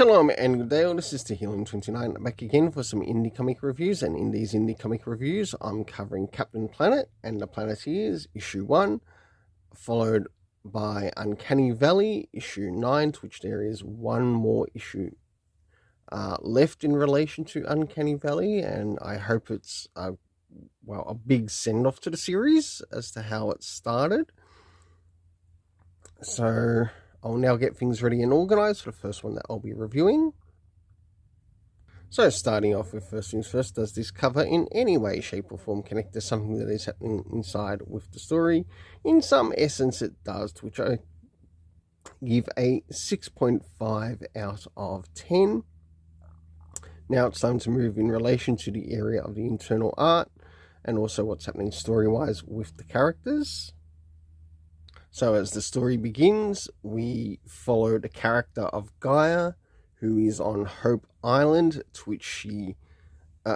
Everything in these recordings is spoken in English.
Shalom and good day, all. This is Healing29 back again for some indie comic reviews. And in these indie comic reviews, I'm covering Captain Planet and the Planeteers, issue 1, followed by Uncanny Valley, issue 9, to which there is one more issue left in relation to Uncanny Valley. And I hope it's a big send-off to the series as to how it started. So I'll now get things ready and organised for the first one that I'll be reviewing. So starting off with first things first, does this cover in any way, shape or form connect to something that is happening inside with the story? In some essence it does, to which I give a 6.5 out of 10. Now it's time to move in relation to the area of the internal art and also what's happening story-wise with the characters. So as the story begins, we follow the character of Gaia, who is on Hope Island, to which she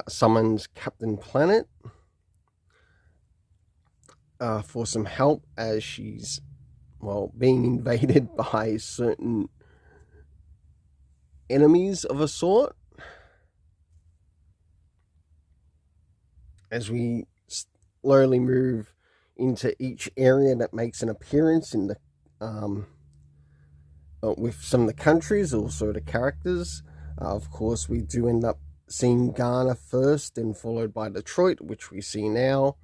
summons Captain Planet for some help as she's, being invaded by certain enemies of a sort. As we slowly move into each area that makes an appearance in the with some of the countries, also the characters. Of course, we do end up seeing Ghana first, then followed by Detroit, which we see now,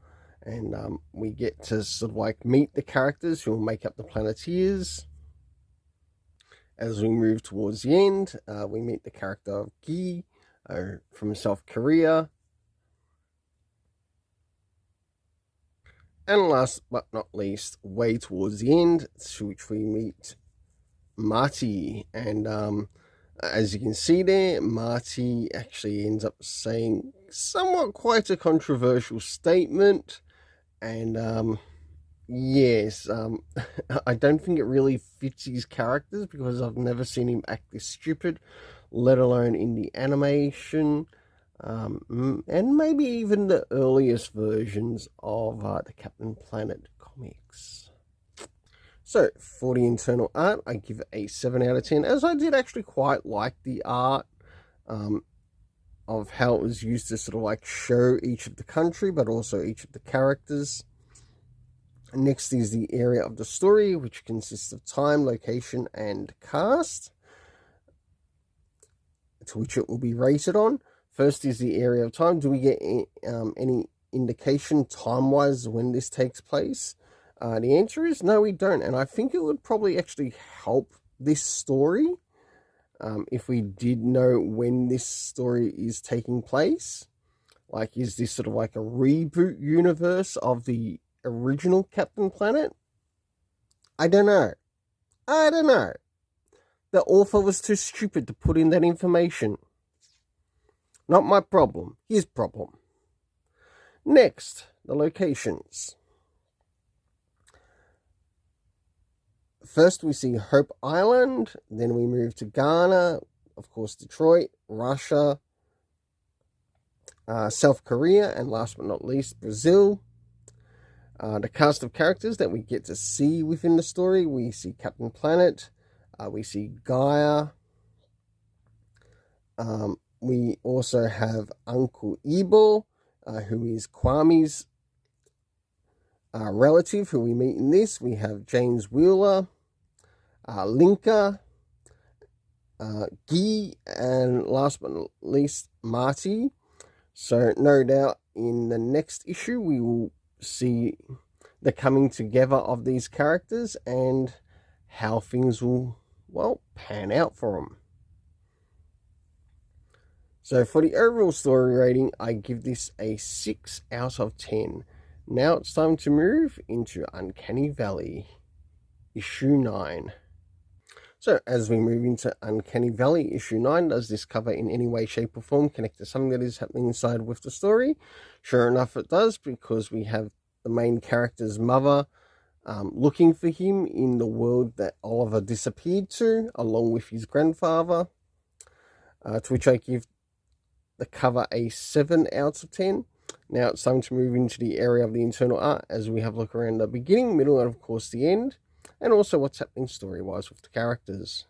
and we get to sort of meet the characters who will make up the Planeteers. As we move towards the end, we meet the character of Gi from South Korea. And last but not least, way towards the end, to which we meet Marty. And as you can see there, Marty actually ends up saying somewhat quite a controversial statement. And yes, I don't think it really fits his characters, because I've never seen him act this stupid, let alone in the animation. And maybe even the earliest versions of the Captain Planet comics. So, for the internal art, I give it a 7 out of 10, as I did actually quite like the art of how it was used to sort of show each of the country, but also each of the characters. Next is the area of the story, which consists of time, location, and cast, to which it will be rated on. First is the area of time. Do we get any indication time-wise when this takes place? The answer is no, we don't. And I think it would probably actually help this story if we did know when this story is taking place. Is this sort of a reboot universe of the original Captain Planet? I don't know. The author was too stupid to put in that information. Not my problem, his problem. Next, the locations. First we see Hope Island, then we move to Ghana, of course Detroit, Russia, South Korea, and last but not least, Brazil. The cast of characters that we get to see within the story, we see Captain Planet, we see Gaia, we also have Uncle Ebo, who is Kwame's relative, who we meet in this. We have James Wheeler, Linka, Guy, and last but not least, Marty. So no doubt in the next issue we will see the coming together of these characters and how things will, pan out for them. So for the overall story rating, I give this a 6 out of 10. Now it's time to move into Uncanny Valley, issue 9. So as we move into Uncanny Valley, issue 9, does this cover in any way, shape or form connect to something that is happening inside with the story? Sure enough it does, because we have the main character's mother looking for him in the world that Oliver disappeared to, along with his grandfather, to which I give the cover a 7 out of 10. Now it's time to move into the area of the internal art as we have a look around the beginning, middle, and of course the end, and also what's happening story-wise with the characters.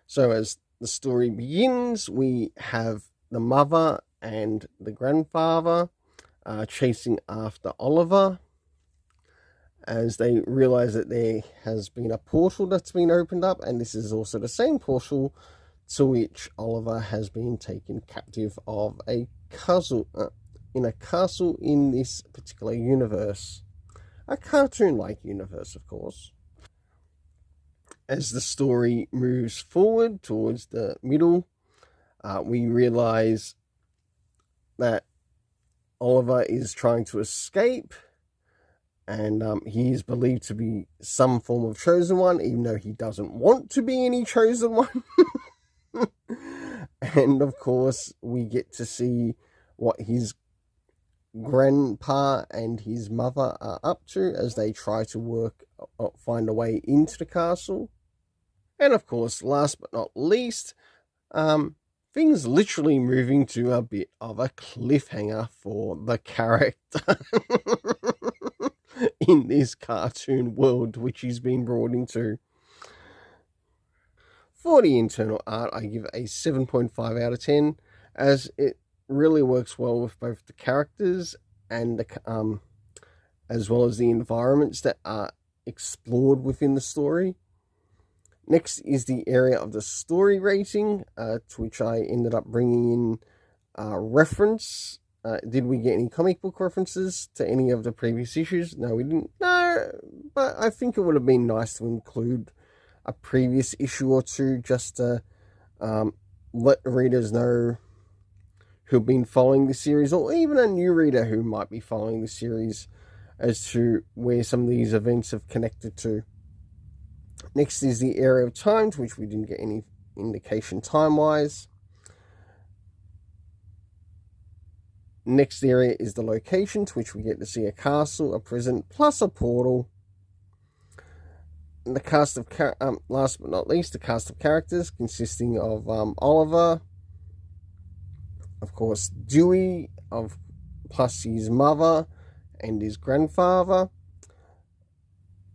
So as the story begins, we have the mother and the grandfather chasing after Oliver as they realize that there has been a portal that's been opened up, and this is also the same portal to which Oliver has been taken captive of a castle in a castle in this particular universe, a cartoon-like universe, of course. As the story moves forward towards the middle, we realize that Oliver is trying to escape, and he is believed to be some form of chosen one, even though he doesn't want to be any chosen one. And of course, we get to see what his grandpa and his mother are up to as they try to find a way into the castle. And of course, last but not least, things literally moving to a bit of a cliffhanger for the character in this cartoon world which he's been brought into. For the internal art, I give it a 7.5 out of 10, as it really works well with both the characters and the, as well as the environments that are explored within the story. Next is the area of the story rating, to which I ended up bringing in reference. Did we get any comic book references to any of the previous issues? No, we didn't. No, but I think it would have been nice to include a previous issue or two just to let readers know who've been following the series, or even a new reader who might be following the series, as to where some of these events have connected to. Next is the area of time, to which we didn't get any indication time-wise. Next area is the location, to which we get to see a castle, a prison, plus a portal. And the cast of last but not least, the cast of characters consisting of Oliver, of course Dewey, plus his mother and his grandfather.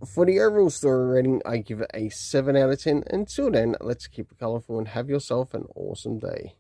For the overall story rating, I give it a 7 out of 10. Until then, let's keep it colourful and have yourself an awesome day.